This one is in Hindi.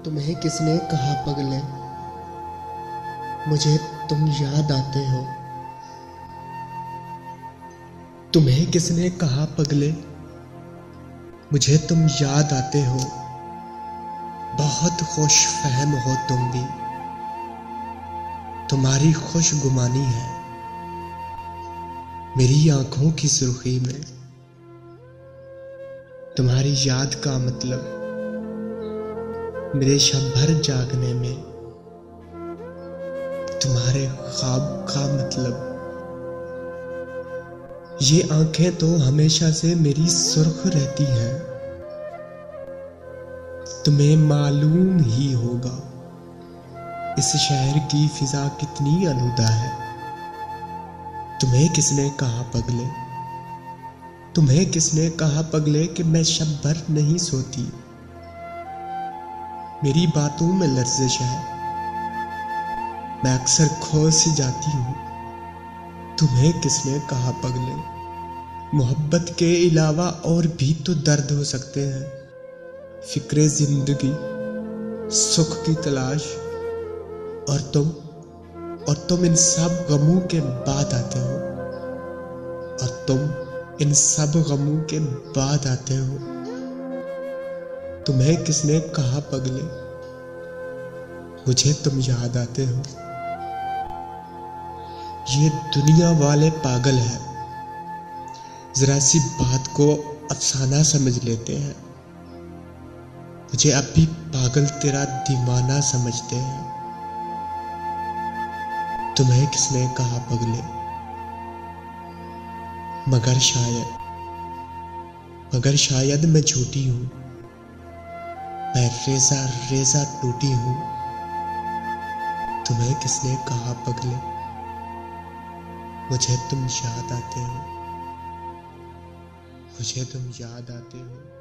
तुम्हें किसने कहा पगले, मुझे तुम याद आते हो। तुम्हें किसने कहा पगले, मुझे तुम याद आते हो। बहुत खुश फहम हो तुम भी, तुम्हारी खुशगुमानी है मेरी आंखों की सुर्खी में। तुम्हारी याद का मतलब मेरे शब भर जागने में, तुम्हारे ख्वाब का मतलब ये आंखें तो हमेशा से मेरी सुर्ख रहती हैं। तुम्हें मालूम ही होगा इस शहर की फिजा कितनी आलूदा है। तुम्हें किसने कहा पगले, तुम्हें किसने कहा पगले कि मैं शब भर नहीं सोती। मेरी बातों में लर्जिश है, मैं अक्सर खो सी जाती हूँ। तुम्हें किसने कहा पगले, मोहब्बत के अलावा और भी तो दर्द हो सकते हैं। फिक्रे जिंदगी, सुख की तलाश, और तुम इन सब गमों के बाद आते हो। और तुम इन सब गमों के बाद आते हो। तुम्हें किसने कहा पगले, मुझे तुम याद आते हो। ये दुनिया वाले पागल हैं, जरा सी बात को अफसाना समझ लेते हैं। मुझे अब भी पागल तेरा दीवाना समझते हैं। तुम्हें किसने कहा पगले, मगर शायद मैं झूठी हूँ। मैं रेजा रेजा टूटी हूँ। तुम्हें किसने कहा पगले, मुझे तुम याद आते हो। मुझे तुम याद आते हो।